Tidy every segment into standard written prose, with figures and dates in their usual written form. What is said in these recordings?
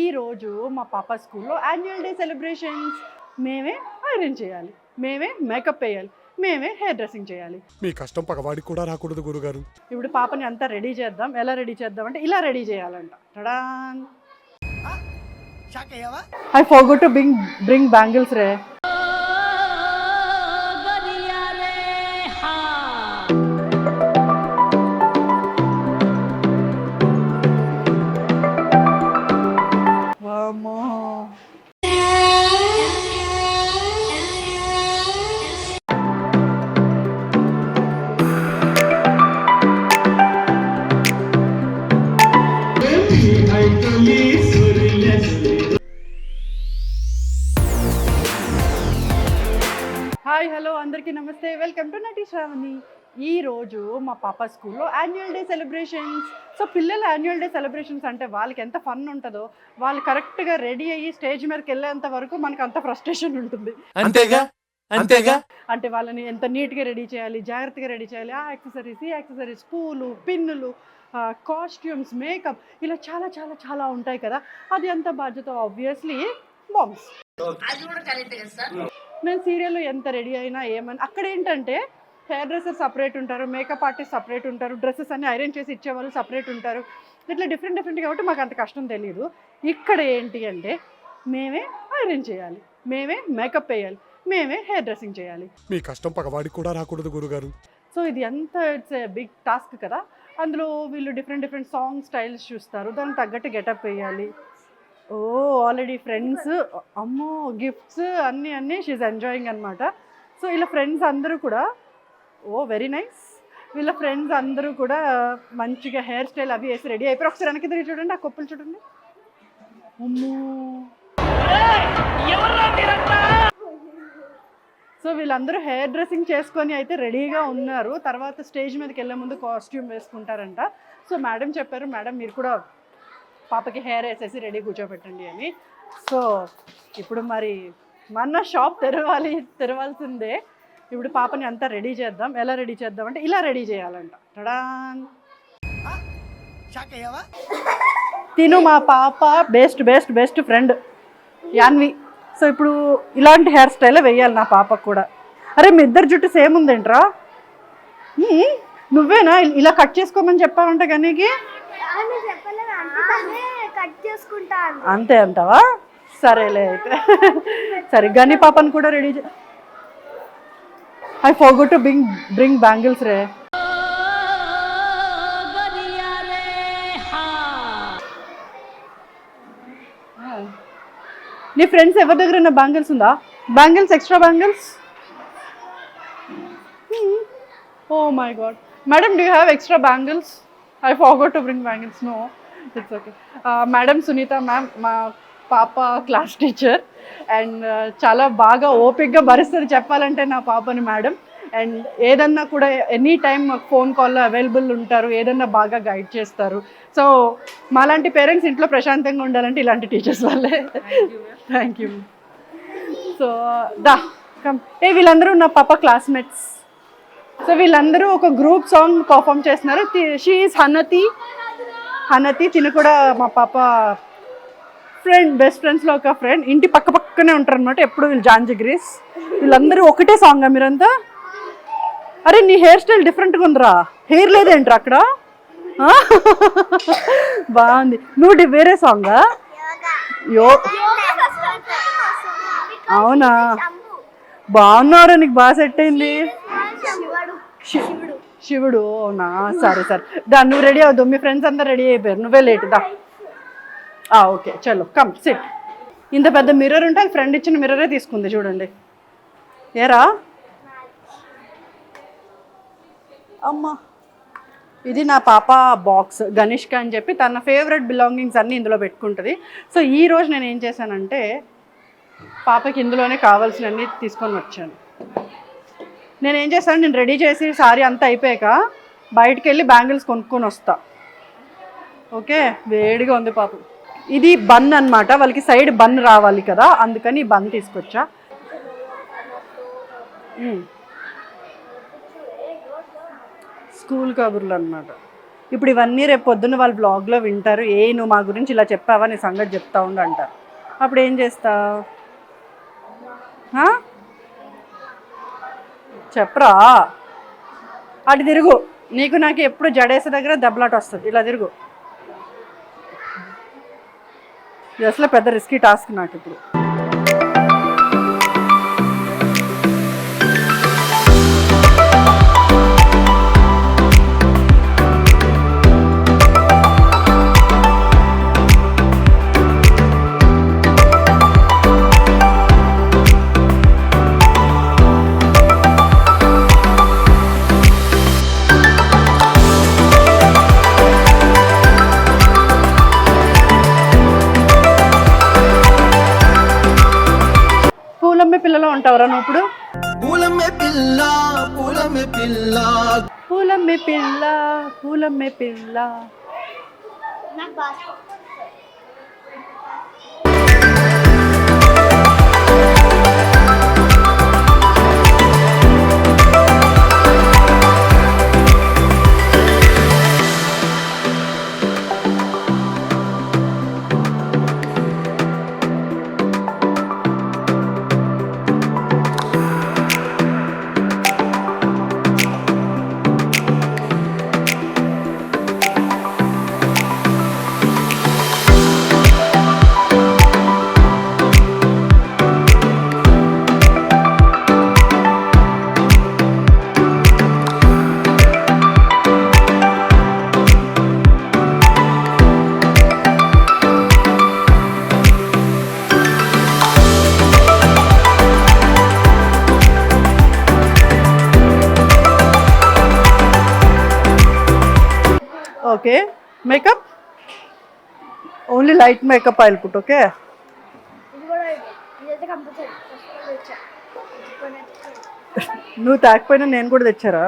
ఈరోజు మా పాప స్కూల్లో యాన్యువల్ డే సెలబ్రేషన్స్. మేమే ఐరన్ చేయాలి, మేమే మేకప్ వేయాలి, మేమే హెయిర్ డ్రెస్సింగ్ చేయాలి. మీ కష్టం పగవాడికి కూడా రాకూడదు గురుగారు. ఇప్పుడు పాపని అంతా రెడీ చేద్దాం. ఎలా రెడీ చేద్దాం అంటే ఇలా రెడీ చేయాలంట. Tada! I forgot to bring bangles రే. హాయ్ హలో అందరికీ నమస్తే, వెల్కమ్ టు నటి శ్రావణి. ఈరోజు మా పాప స్కూల్లో యాన్యువల్ డే సెలబ్రేషన్స్. సో పిల్లల యాన్యువల్ డే సెలబ్రేషన్స్ అంటే వాళ్ళకి ఎంత ఫన్ ఉంటుందో, వాళ్ళు కరెక్ట్గా రెడీ అయ్యి స్టేజ్ మీదకి వెళ్ళేంత వరకు మనకు అంత ఫ్రస్ట్రేషన్ ఉంటుంది. అంతేగా అంతేగా అంటే వాళ్ళని ఎంత నీట్గా రెడీ చేయాలి, జాగ్రత్తగా రెడీ చేయాలి. ఆ యాక్సెసరీస్, ఈ యాక్సెసరీస్, పూలు, పిన్నులు, కాస్ట్యూమ్స్, మేకప్, ఇలా చాలా చాలా చాలా ఉంటాయి కదా. అది అంత బాధ్యత ఆబ్వియస్లీ మామ్స్. మేము సీరియల్లో ఎంత రెడీ అయినా ఏమని, అక్కడ ఏంటంటే హెయిర్ డ్రెస్సర్ సపరేట్ ఉంటారు, మేకప్ ఆర్టిస్ట్ సపరేట్ ఉంటారు, డ్రెస్సెస్ అన్ని ఐరన్ చేసి ఇచ్చేవాళ్ళు సపరేట్ ఉంటారు. ఇట్లా డిఫరెంట్ కాబట్టి మాకు అంత కష్టం తెలియదు. ఇక్కడ ఏంటి అంటే మేమే ఐరన్ చేయాలి, మేమే మేకప్ వేయాలి, మేమే హెయిర్ డ్రెస్సింగ్ చేయాలి. మీ కష్టం పగవాడికి కూడా రాకూడదు గురుగారు. సో ఇది అంతా ఇట్స్ ఏ బిగ్ టాస్క్ కదా. అందులో వీళ్ళు డిఫరెంట్ సాంగ్ స్టైల్స్ చూస్తారు, దానికి తగ్గట్టు గెటప్ వేయాలి. ఓ ఆల్రెడీ ఫ్రెండ్స్, అమ్మో గిఫ్ట్స్ అన్నీ షీఈ్ ఎంజాయింగ్ అనమాట. సో ఇలా ఫ్రెండ్స్ అందరూ కూడా, ఓ వెరీ నైస్, వీళ్ళ ఫ్రెండ్స్ అందరూ కూడా మంచిగా హెయిర్ స్టైల్ అవి వేసి రెడీ అయిపోయి. ఒకసారి వెనక్కి తిరిగి చూడండి, ఆ కొప్పులు చూడండి. అమ్మో! సో వీళ్ళందరూ హెయిర్ డ్రెస్సింగ్ చేసుకొని అయితే రెడీగా ఉన్నారు. తర్వాత స్టేజ్ మీదకి వెళ్ళే ముందు కాస్ట్యూమ్ వేసుకుంటారంట. సో మేడం చెప్పారు, మేడం మీరు కూడా పాపకి హెయిర్ వేసేసి రెడీ కూర్చోబెట్టండి అని. సో ఇప్పుడు మరి మన షాప్ తెరవాల్సిందే. ఇప్పుడు పాపని అంతా రెడీ చేద్దాం. ఎలా రెడీ చేద్దాం అంటే ఇలా రెడీ చేయాలంట. టడాన్! తిను మా పాప బెస్ట్ ఫ్రెండ్ యాన్వి. సో ఇప్పుడు ఇలాంటి హెయిర్ స్టైలే వెయ్యాలి నా పాపకు కూడా. అరే మీ ఇద్దరు జుట్టు సేమ్ ఉందేంట్రా? నువ్వేనా ఇలా కట్ చేసుకోమని చెప్పావంట గనికి? అంతే అంటావా? సరేలే అయితే. సరే గని పాపను కూడా ready I forgot to bring bangles రే. నీ ఫ్రెండ్స్ ఎవరి దగ్గర ఉన్న బ్యాంగిల్స్ ఉందా? Bangles, extra bangles? Oh my god madam, do you have extra bangles? I forgot to bring bangles. No it's okay. Madam Sunitha ma'am మా పాప క్లాస్ టీచర్ అండ్ చాలా బాగా ఓపిక్గా భరిస్తుంది చెప్పాలంటే నా పాపని మేడం. అండ్ ఏదన్నా కూడా ఎనీ టైం మాకు ఫోన్ కాల్లో అవైలబుల్ ఉంటారు, ఏదన్నా బాగా గైడ్ చేస్తారు. సో మాలాంటి పేరెంట్స్ ఇంట్లో ప్రశాంతంగా ఉండాలంటే ఇలాంటి టీచర్స్ వల్లే. Thank you. So come. వీళ్ళందరూ నా పాప క్లాస్మేట్స్. సో వీళ్ళందరూ ఒక గ్రూప్ సాంగ్ పర్ఫామ్ చేస్తున్నారు. She is Hanathi. తిను కూడా మా పాప ఫ్రెండ్, బెస్ట్ ఫ్రెండ్స్లో ఒక ఫ్రెండ్. ఇంటి పక్కనే ఉంటారు అనమాట ఎప్పుడు. వీళ్ళు జాంజిగ్రీస్. వీళ్ళందరూ ఒకటే సాంగా మీరంతా? అరే నీ హెయిర్ స్టైల్ డిఫరెంట్గా ఉందిరా. హెయిర్ లేదేంట్రా అక్కడ? బాగుంది. నువ్వు వేరే సాంగా? అవునా, బాగున్నారా? నీకు బాగా సెట్ అయింది. శివుడు అవునా? సరే దాన్ని నువ్వు రెడీ అవుతావు. మీ ఫ్రెండ్స్ అందరు రెడీ అయిపోయారు, నువ్వే లేట్ దా. ఓకే చలో కమ్ సిట్. ఇంత పెద్ద మిర్రర్ ఉంటే ఫ్రెండ్ ఇచ్చిన మిర్రరే తీసుకుంది చూడండి. ఏరా అమ్మా, ఇది నా పాప బాక్స్ గనిష్క అని చెప్పి తన ఫేవరెట్ బిలాంగింగ్స్ అన్నీ ఇందులో పెట్టుకుంటుంది. సో ఈరోజు నేను ఏం చేశానంటే పాపకి ఇందులోనే కావాల్సినవన్నీ తీసుకొని వచ్చాను. నేనేం చేస్తాను, నేను రెడీ చేసి సారీ అంతా అయిపోయాక బయటికి వెళ్ళి బ్యాంగిల్స్ కొనుక్కొని వస్తా. ఓకే, వేడిగా ఉంది పాపం. ఇది బన్ అనమాట, వాళ్ళకి సైడ్ బన్ రావాలి కదా, అందుకని బన్ తీసుకొచ్చా. స్కూల్ కబుర్లు అనమాట. ఇప్పుడు ఇవన్నీ రేపు పొద్దున్న వాళ్ళు బ్లాగ్లో వింటారు, నువ్వు మా గురించి ఇలా చెప్పావా, నీ సంగతి చెప్తా ఉండు అంటారు. అప్పుడు ఏం చేస్తావు? చెప్పరా? అటు తిరుగు, నీకు నాకు ఎప్పుడు జడేసే దగ్గర దెబ్బలాట వస్తుంది. ఇలా తిరుగు. ఇది అసలు పెద్ద రిస్కీ టాస్క్ నాకు ఇప్పుడు. పూలమ్మే పిల్లలో ఉంటావురా నువ్వు ఇప్పుడు? పూలమ్మే పిల్ల పూలమ్మే పిల్ల పూలమ్మే పిల్ల పూలమ్మే పిల్ల. Okay, makeup? Only light makeup I'll put, okay? నువ్వు తాకపోయినా నేను కూడా తెచ్చారా?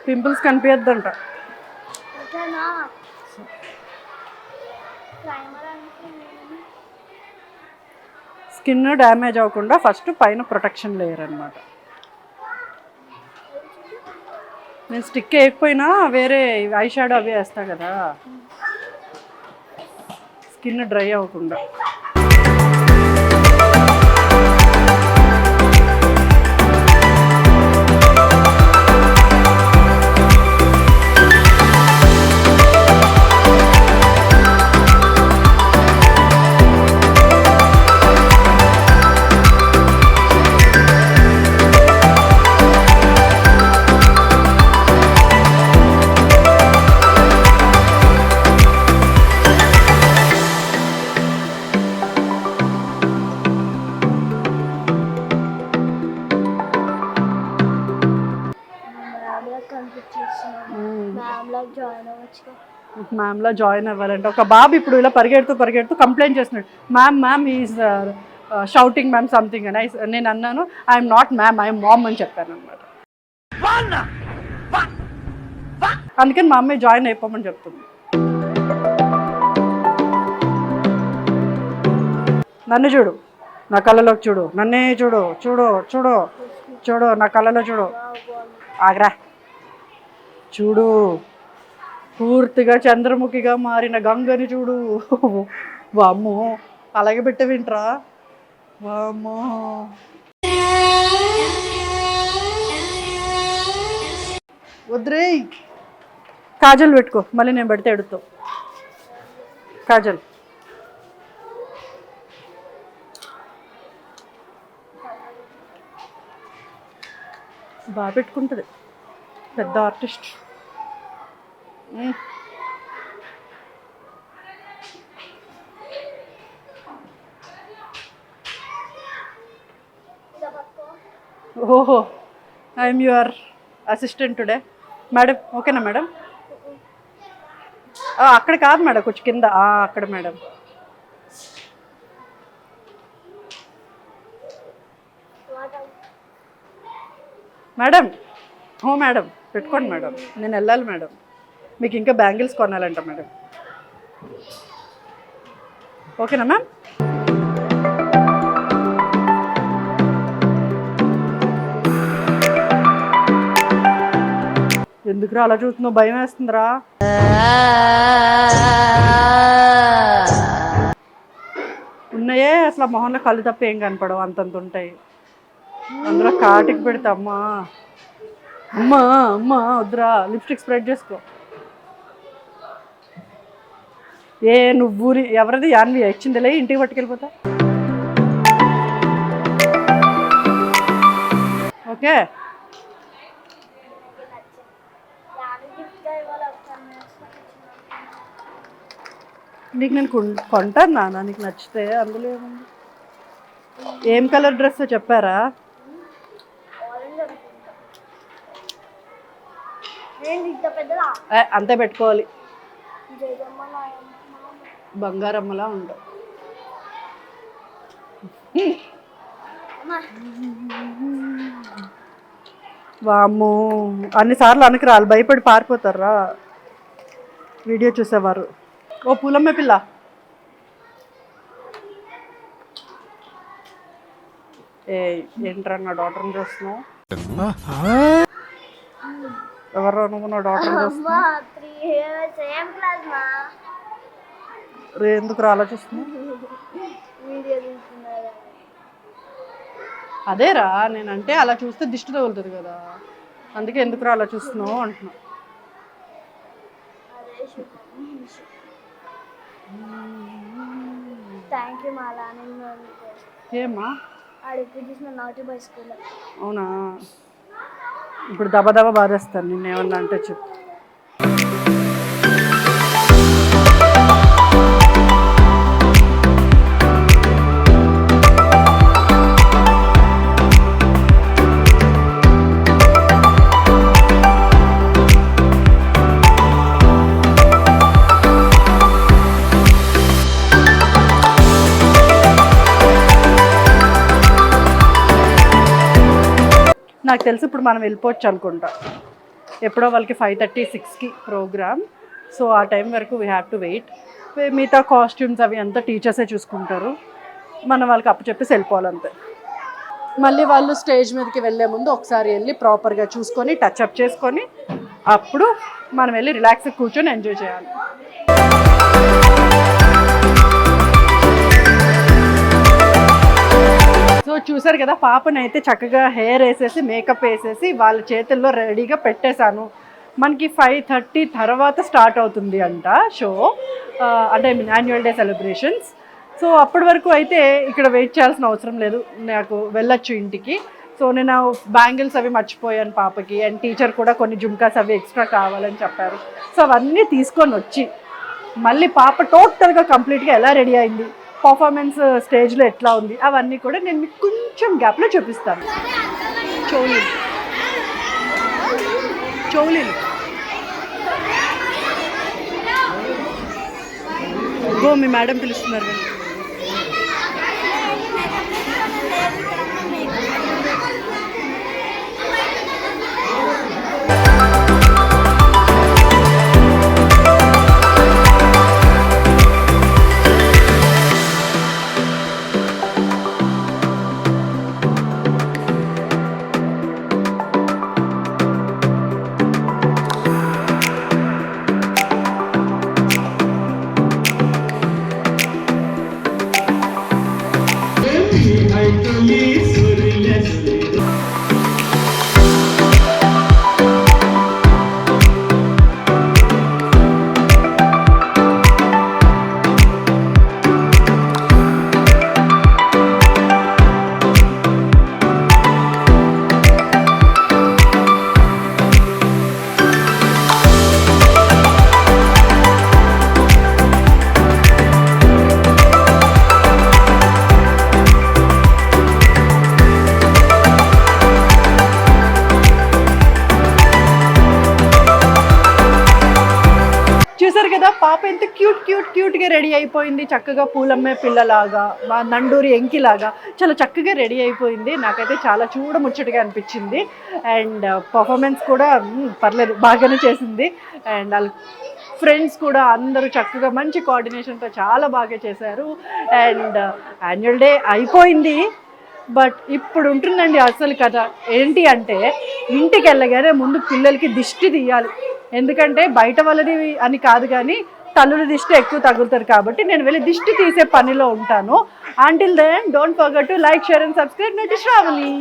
పింపుల్స్ కనిపించద్దంట. స్కిన్ డ్యామేజ్ అవ్వకుండా ఫస్ట్ పైన ప్రొటెక్షన్ లేయర్ అనమాట. నేను స్టిక్ వేయకపోయినా వేరే ఐ షాడో అవి వేస్తా కదా, స్కిన్ డ్రై అవ్వకుండా. మ్యామ్లో జాయిన్ అవ్వాలంటే ఒక బాబు ఇప్పుడు ఇలా పరిగెడుతూ కంప్లైంట్ చేస్తున్నాడు, ma'am is shouting ma'am something అని. నేను అన్నాను I'm not ma'am, I'm mom అని చెప్పాను అనమాట. అందుకని మా అమ్మాయి జాయిన్ అయిపోమని చెప్తుంది. నన్ను చూడు, నా కళ్ళలోకి చూడు, నన్నే చూడు, చూడు చూడు చూడు, నా కళ్ళలో చూడు. ఆగ్రా, చూడు, పూర్తిగా చంద్రముఖిగా మారిన గంగని చూడు. వామ్మో, అలాగే పెట్టే వింట్రా, వామ్మో. వద్దురే, కాజల్ పెట్టుకో, మళ్ళీ నేను పెడితే ఎడుతావు. కాజల్ బాగా పెట్టుకుంటుంది, పెద్ద ఆర్టిస్ట్. ఓహో, I'm your assistant today madam. ఓకేనా మేడం? అక్కడ కాదు మేడం, కొంచెం కింద అక్కడ మేడం. మేడం, ఓ మేడం పెట్టుకోండి మేడం, నేను వెళ్ళాలి మేడం. మీకు ఇంకా బ్యాంగిల్స్ కొనాలంట మేడం. ఓకేనా మ్యామ్? ఎందుకురా అలా చూస్తున్నావు? భయం వేస్తుందిరా. ఉన్నాయే అసలు మొహంలో కళ్ళు తప్ప ఏం కనపడవు, అంతంత ఉంటాయి. అందులో కాటికి పెడతా అమ్మా అమ్మా అమ్మా వద్దురా. లిప్స్టిక్ స్ప్రెడ్ చేసుకో. ఏ నువ్వు ఎవరిది యాన్వి ఇచ్చిందిలే, ఇంటికి పట్టుకెళ్ళిపోతా. ఓకే నీకు నేను కొంటాను నాన్న, నీకు నచ్చితే. అందులో ఏముంది? ఏం కలర్ డ్రెస్ చెప్పారా? అంతే పెట్టుకోవాలి, బంగారమ్మలా ఉండవు. వామ్మో అన్నిసార్లు అనకరాలు, భయపడి పారిపోతారా వీడియో చూసేవారు. ఓ పూలమ్మ పిల్ల, ఏంట్రా నా డాక్టర్ని చూస్తున్నావు? ఎవరో నువ్వు నా డాక్టర్ని చూస్తున్నావు? ఎందుకు ఆలోచిస్తున్నావు? అదేరా నేనంటే అలా చూస్తే దిష్టి తగులుతుంది కదా, అందుకే ఎందుకు ఆలోచిస్తున్నావు అంటున్నా. ఏమ్మా అవునా? ఇప్పుడు దబా బాధేస్తాను నిన్నేమన్నా అంటే చెప్పు. నాకు తెలిసి ఇప్పుడు మనం వెళ్ళిపోవచ్చు అనుకుంటా. ఎప్పుడో వాళ్ళకి 5:30-6కి ప్రోగ్రామ్. సో ఆ టైం వరకు వీ హ్యావ్ టు వెయిట్. మిగతా కాస్ట్యూమ్స్ అవి అంతా టీచర్సే చూసుకుంటారు, మనం వాళ్ళకి అప్పచెప్పేసి వెళ్ళిపోవాలంతే. మళ్ళీ వాళ్ళు స్టేజ్ మీదకి వెళ్ళే ముందు ఒకసారి వెళ్ళి ప్రాపర్గా చూసుకొని టచ్అప్ చేసుకొని అప్పుడు మనం వెళ్ళి రిలాక్స్గా కూర్చొని ఎంజాయ్ చేయాలి. సో చూసారు కదా, పాపనైతే చక్కగా హెయిర్ వేసేసి మేకప్ వేసేసి వాళ్ళ చేతుల్లో రెడీగా పెట్టేశాను. మనకి 5:30 తర్వాత స్టార్ట్ అవుతుంది అంట షో, అంటే యాన్యువల్ డే సెలబ్రేషన్స్. సో అప్పటి వరకు అయితే ఇక్కడ వెయిట్ చేయాల్సిన అవసరం లేదు, నాకు వెళ్ళొచ్చు ఇంటికి. సో నేను బ్యాంగిల్స్ అవి మర్చిపోయాను పాపకి, అండ్ టీచర్ కూడా కొన్ని జుమ్కాస్ అవి ఎక్స్ట్రా కావాలని చెప్పారు. సో అవన్నీ తీసుకొని వచ్చి మళ్ళీ పాప టోటల్గా కంప్లీట్గా ఎలా రెడీ అయింది, పర్ఫార్మెన్స్ స్టేజ్లో ఎట్లా ఉంది, అవన్నీ కూడా నేను మీకు కొంచెం గ్యాప్లో చూపిస్తాను. చౌలీలు గో, మీ మేడం పిలుస్తున్నారు. పాప ఎంత క్యూట్గా రెడీ అయిపోయింది, చక్కగా పూలమ్మే పిల్లలాగా, మా నండూరి ఎంకిలాగా చాలా చక్కగా రెడీ అయిపోయింది. నాకైతే చాలా చూడముచ్చటగా అనిపించింది. అండ్ పర్ఫార్మెన్స్ కూడా పర్లేదు, బాగానే చేసింది. అండ్ వాళ్ళ ఫ్రెండ్స్ కూడా అందరూ చక్కగా మంచి కోఆర్డినేషన్తో చాలా బాగా చేశారు. అండ్ యాన్యువల్ డే అయిపోయింది, బట్ ఇప్పుడు ఉంటుందండి అసలు కథ ఏంటి అంటే ఇంటికి వెళ్ళగానే ముందు పిల్లలకి దిష్టి తీయాలి. ఎందుకంటే బయట వాళ్ళది అని కాదు కానీ తల్లుల దిష్టి ఎక్కువ తగులుతారు కాబట్టి నేను వెళ్ళి దిష్టి తీసే పనిలో ఉంటాను. Until then don't forget to like, share and subscribe. Shravani.